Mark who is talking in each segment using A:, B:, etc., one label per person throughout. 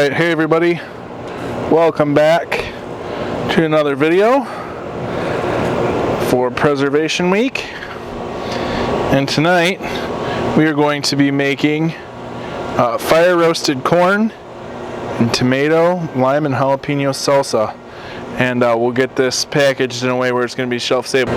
A: Alright, hey everybody, welcome back to another video for Preservation Week. And tonight we are going to be making fire roasted corn and tomato, lime, and jalapeno salsa. And we'll get this packaged in a way where it's going to be shelf stable.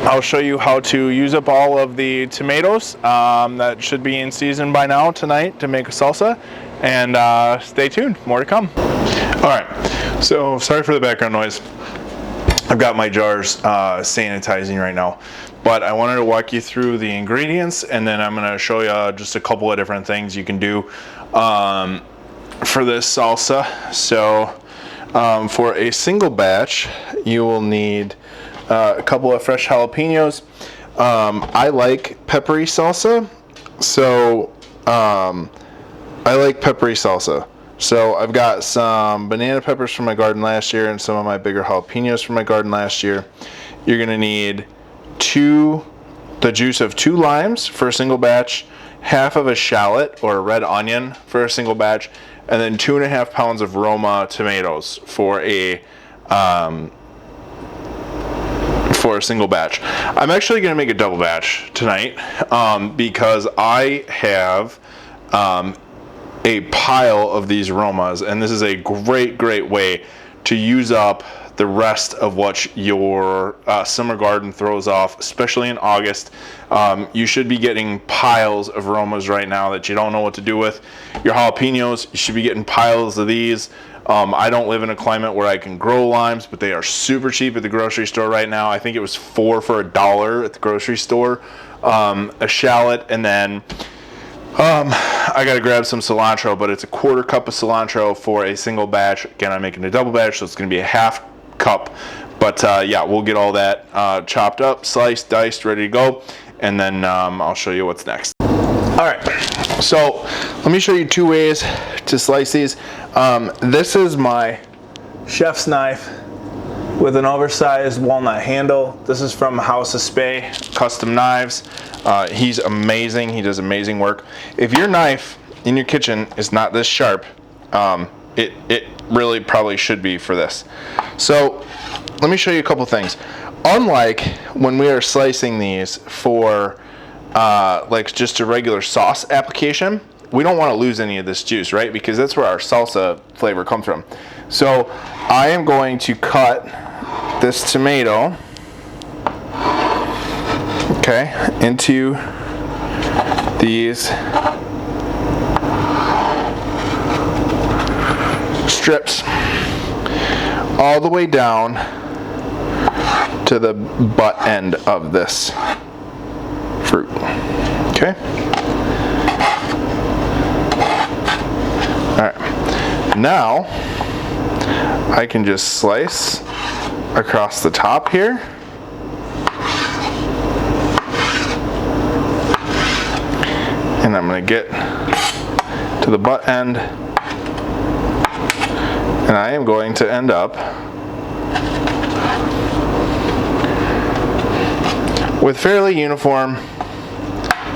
A: I'll show you how to use up all of the tomatoes that should be in season by now tonight to make a salsa. And stay tuned, more to come. Alright, so sorry for the background noise. I've got my jars sanitizing right now. But I wanted to walk you through the ingredients, and then I'm going to show you just a couple of different things you can do for this salsa. So for a single batch, you will need a couple of fresh jalapenos. I like peppery salsa, so I like peppery salsa. So I've got some banana peppers from my garden last year and some of my bigger jalapenos from my garden last year. You're gonna need the juice of 2 limes for a single batch, half of a shallot or a red onion for a single batch, and then 2.5 pounds of Roma tomatoes for a single batch. I'm actually going to make a double batch tonight because I have a pile of these Romas, and this is a great way to use up the rest of what your summer garden throws off, especially in August. You should be getting piles of Romas right now that you don't know what to do with. Your jalapenos, you should be getting piles of these. I don't live in a climate where I can grow limes, but they are super cheap at the grocery store right now. I think it was 4 for $1 at the grocery store. A shallot, and then I gotta grab some cilantro, but it's a 1/4 cup of cilantro for a single batch. Again, I'm making a double batch, so it's gonna be a 1/2 cup. But yeah, we'll get all that chopped up, sliced, diced, ready to go, and then I'll show you what's next. Alright, so let me show you 2 ways to slice these. This is my chef's knife with an oversized walnut handle. This is from House of Spey Custom Knives. He's amazing. He does amazing work. If your knife in your kitchen is not this sharp, it really probably should be for this. So let me show you a couple things. Unlike when we are slicing these for like just a regular sauce application, we don't want to lose any of this juice, right? Because that's where our salsa flavor comes from. So I am going to cut this tomato, okay, into these strips all the way down to the butt end of this fruit, okay? All right, now I can just slice across the top here, and I'm going to get to the butt end, and I am going to end up with fairly uniform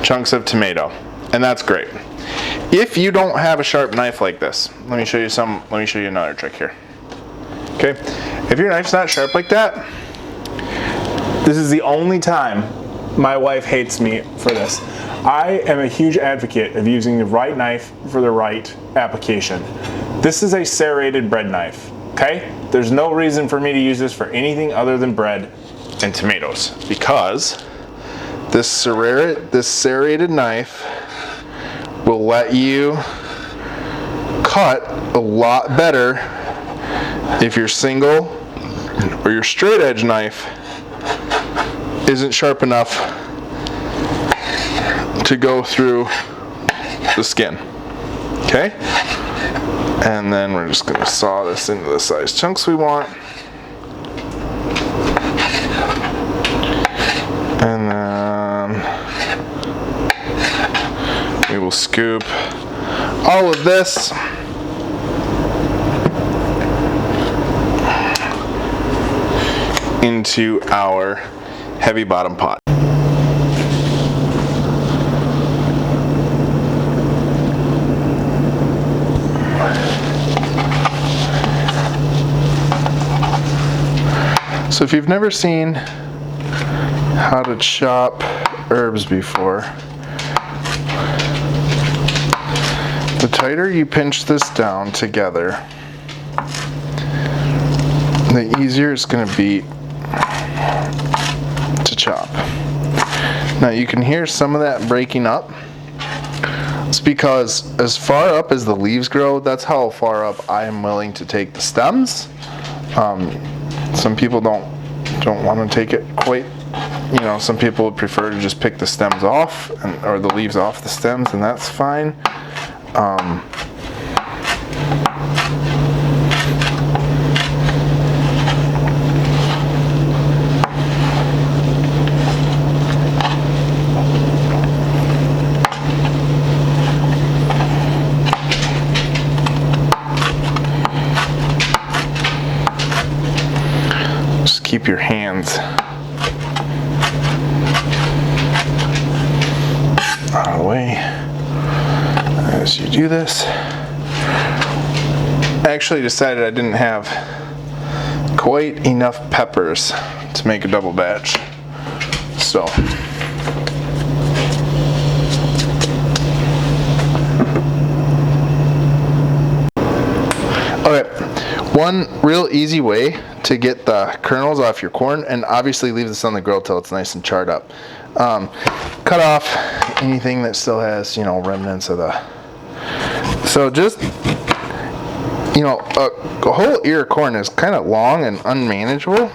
A: chunks of tomato, and that's great. If you don't have a sharp knife like this, let me show you another trick here. Okay, if your knife's not sharp like that, this is the only time my wife hates me for this. I am a huge advocate of using the right knife for the right application. This is a serrated bread knife, okay? There's no reason for me to use this for anything other than bread and tomatoes, because this serrated knife will let you cut a lot better if your single or your straight edge knife isn't sharp enough to go through the skin. Okay? And then we're just going to saw this into the size chunks we want. And then we will scoop all of this into our heavy bottom pot. So if you've never seen how to chop herbs before, the tighter you pinch this down together, the easier it's going to be to chop. Now you can hear some of that breaking up. It's because as far up as the leaves grow, that's how far up I am willing to take the stems. Some people don't want to take it quite. You know, some people would prefer to just pick the stems off or the leaves off the stems, and that's fine. Just keep your hands out of the way as you do this. I actually decided I didn't have quite enough peppers to make a double batch, so okay, one real easy way to get the kernels off your corn, and obviously leave this on the grill till it's nice and charred up. Cut off anything that still has, you know, remnants of the. So just, you know, a whole ear of corn is kind of long and unmanageable.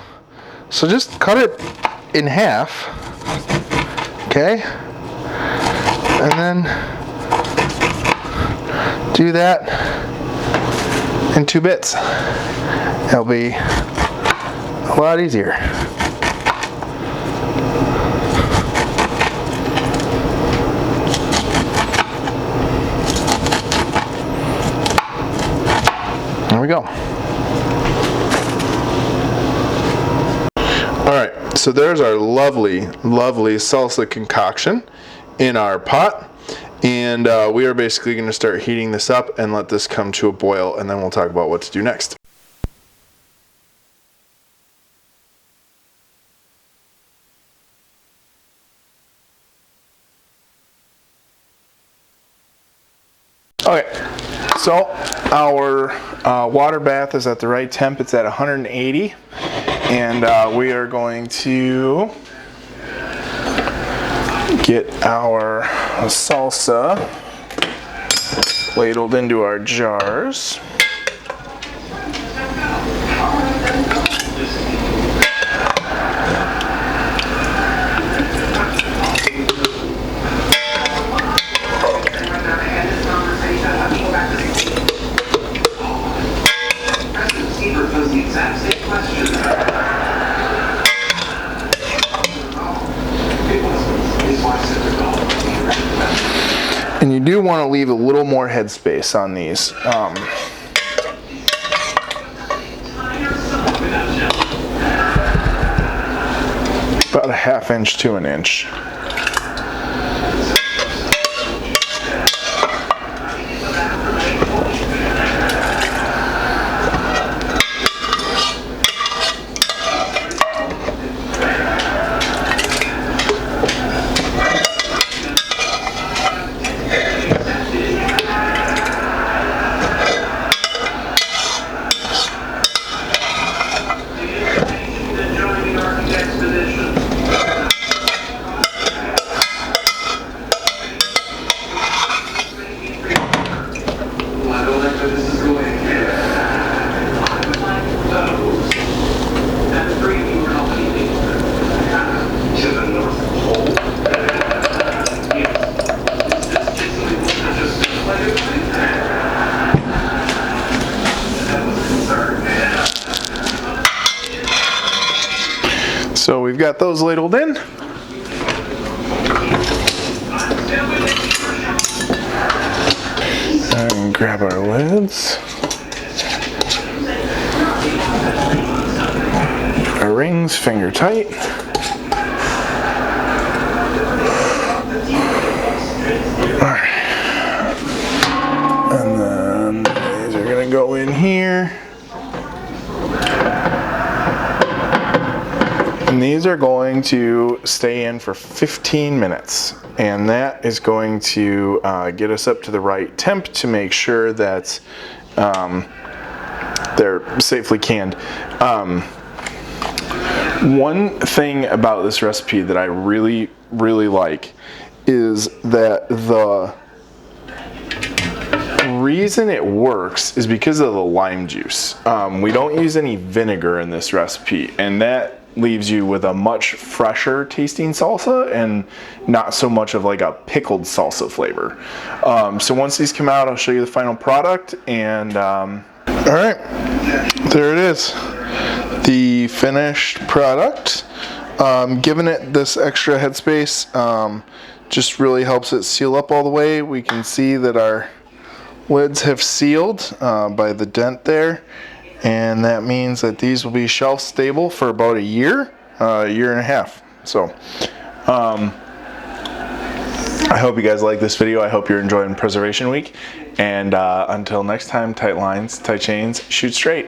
A: So just cut it in half, okay? And then do that in 2 bits. It'll be a lot easier. There we go. Alright, so there's our lovely, lovely salsa concoction in our pot. And we are basically going to start heating this up and let this come to a boil, and then we'll talk about what to do next. Okay, so our water bath is at the right temp. It's at 180, and we are going to get our salsa ladled into our jars. And you do want to leave a little more headspace on these. About a 1/2 inch to 1 inch. So we've got those ladled in. And grab our lids. Our rings finger tight. Alright. And then these are going to go in here. And these are going to stay in for 15 minutes. And that is going to get us up to the right temp to make sure that they're safely canned. One thing about this recipe that I really like is that the reason it works is because of the lime juice. We don't use any vinegar in this recipe, and that leaves you with a much fresher tasting salsa and not so much of like a pickled salsa flavor. So once these come out, I'll show you the final product, and all right, there it is, the finished product. Giving it this extra headspace just really helps it seal up all the way. We can see that our lids have sealed by the dent there, and that means that these will be shelf stable for about a year and a half. So I hope you guys like this video. I hope you're enjoying Preservation Week, and until next time, tight lines, tight chains, shoot straight.